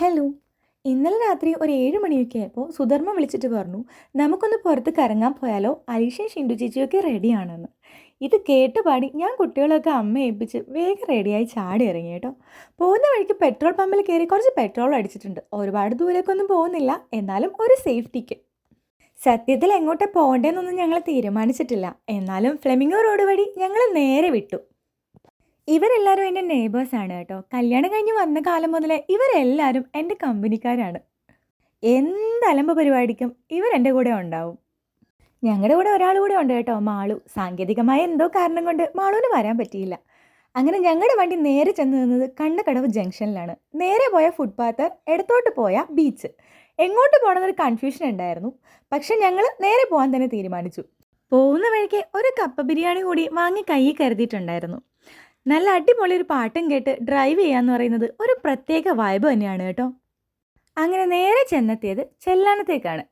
Hello. ഇന്നലെ രാത്രി ഒരു 7 മണിയൊക്കെ ആയപ്പോൾ സുധർമ്മ വിളിച്ചിട്ട് പറഞ്ഞു, നമുക്കൊന്ന് പുറത്ത് കറങ്ങാൻ പോയാലോ? അലീഷയും ഷിൻഡു ചേച്ചിയൊക്കെ റെഡിയാണെന്ന്. ഇത് കേട്ടുപാടി ഞാൻ കുട്ടികളൊക്കെ അമ്മ ഏൽപ്പിച്ച് വേഗം റെഡിയായി ചാടി ഇറങ്ങി കേട്ടോ. പോകുന്ന വഴിക്ക് പെട്രോൾ പമ്പിൽ കയറി കുറച്ച് പെട്രോൾ അടിച്ചിട്ടുണ്ട്. ഒരുപാട് ദൂരേക്കൊന്നും പോകുന്നില്ല, എന്നാലും ഒരു സേഫ്റ്റിക്ക്. സത്യത്തിൽ എങ്ങോട്ടാ പോകേണ്ടതെന്നൊന്നും ഞങ്ങൾ തീരുമാനിച്ചിട്ടില്ല. എന്നാലും ഫ്ലെമിംഗോ റോഡ് വഴി ഞങ്ങൾ നേരെ വിട്ടു. ഇവരെല്ലാവരും എൻ്റെ നെയ്ബേഴ്സാണ് കേട്ടോ. കല്യാണം കഴിഞ്ഞ് വന്ന കാലം മുതലേ ഇവരെല്ലാവരും എൻ്റെ കമ്പനിക്കാരാണ്. എന്ത് അലമ്പ് പരിപാടിക്കും ഇവരെൻ്റെ കൂടെ ഉണ്ടാവും. ഞങ്ങളുടെ കൂടെ ഒരാൾ കൂടെ ഉണ്ട് കേട്ടോ, മാളു. സാങ്കേതികമായ എന്തോ കാരണം കൊണ്ട് മാളുവിന് വരാൻ പറ്റിയില്ല. അങ്ങനെ ഞങ്ങളുടെ വണ്ടി നേരെ ചെന്ന് നിന്നത് കണ്ണക്കടവ് ജംഗ്ഷനിലാണ്. നേരെ പോയ ഫുട്പാത്ത്, ഇടത്തോട്ട് പോയ ബീച്ച്. എങ്ങോട്ട് പോകണമെന്നൊരു കൺഫ്യൂഷൻ ഉണ്ടായിരുന്നു. പക്ഷെ ഞങ്ങൾ നേരെ പോകാൻ തന്നെ തീരുമാനിച്ചു. പോകുന്ന വഴിക്ക് ഒരു കപ്പ ബിരിയാണി കൂടി വാങ്ങി കയ്യിൽ കരുതിയിട്ടുണ്ടായിരുന്നു. നല്ല അടിപൊളി ഒരു പാട്ടും കേട്ട് ഡ്രൈവ് ചെയ്യാന്ന് പറയുന്നത് ഒരു പ്രത്യേക വൈബ് തന്നെയാണ് കേട്ടോ. അങ്ങനെ നേരെ ചെന്നെത്തിയത് ചെല്ലാനത്തേക്കാണ്.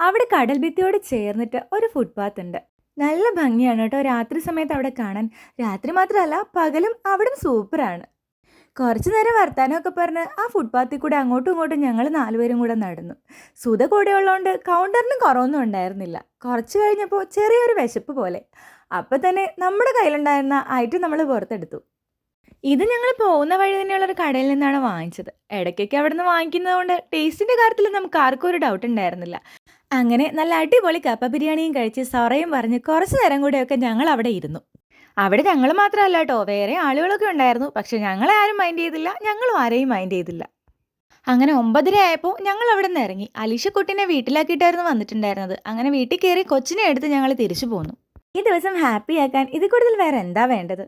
അവിടെ കടൽ ഭിത്തിയോട് ചേർന്നിട്ട് ഒരു ഫുട്പാത്ത് ഉണ്ട്. നല്ല ഭംഗിയാണ് കേട്ടോ രാത്രി സമയത്ത് അവിടെ കാണാൻ. രാത്രി മാത്രമല്ല, പകലും അവിടെ സൂപ്പറാണ്. കുറച്ചു നേരം വർത്താനമൊക്കെ പറഞ്ഞ് ആ ഫുട്പാത്തിൽ കൂടെ അങ്ങോട്ടും ഇങ്ങോട്ടും ഞങ്ങൾ 4 പേരും കൂടെ നടന്നു. സുധ കൂടെ ഉള്ളതുകൊണ്ട് കൗണ്ടറിന് കുറവൊന്നും ഉണ്ടായിരുന്നില്ല. കുറച്ച് കഴിഞ്ഞപ്പോൾ ചെറിയൊരു വിശപ്പ് പോലെ. അപ്പം തന്നെ നമ്മുടെ കയ്യിലുണ്ടായിരുന്ന ഐറ്റം നമ്മൾ പുറത്തെടുത്തു. ഇത് ഞങ്ങൾ പോകുന്ന വഴി തന്നെയുള്ളൊരു കടയിൽ നിന്നാണ് വാങ്ങിച്ചത്. ഇടയ്ക്കൊക്കെ അവിടെ നിന്ന് വാങ്ങിക്കുന്നത് കൊണ്ട് ടേസ്റ്റിൻ്റെ കാര്യത്തിൽ നമുക്ക് ആർക്കും ഒരു ഡൗട്ട് ഉണ്ടായിരുന്നില്ല. അങ്ങനെ നല്ല അടിപൊളി കപ്പ ബിരിയാണിയും കഴിച്ച് സൊറയും പറഞ്ഞ് കുറച്ച് നേരം കൂടെയൊക്കെ ഞങ്ങൾ അവിടെ ഇരുന്നു. അവിടെ ഞങ്ങൾ മാത്രമല്ല കേട്ടോ, വേറെ ആളുകളൊക്കെ ഉണ്ടായിരുന്നു. പക്ഷെ ഞങ്ങളെ ആരും മൈൻഡ് ചെയ്തില്ല, ഞങ്ങളും ആരെയും മൈൻഡ് ചെയ്തില്ല. അങ്ങനെ 9:30 ആയപ്പോൾ ഞങ്ങൾ അവിടെ നിന്ന് ഇറങ്ങി. അലീഷക്കുട്ടിനെ വീട്ടിലാക്കിയിട്ടായിരുന്നു വന്നിട്ടുണ്ടായിരുന്നത്. അങ്ങനെ വീട്ടിൽ കയറി കൊച്ചിനെ എടുത്ത് ഞങ്ങൾ തിരിച്ചു പോന്നു. ഈ ദിവസം ഹാപ്പി ആക്കാൻ ഇതിൽ കൂടുതൽ വേറെ എന്താ വേണ്ടത്?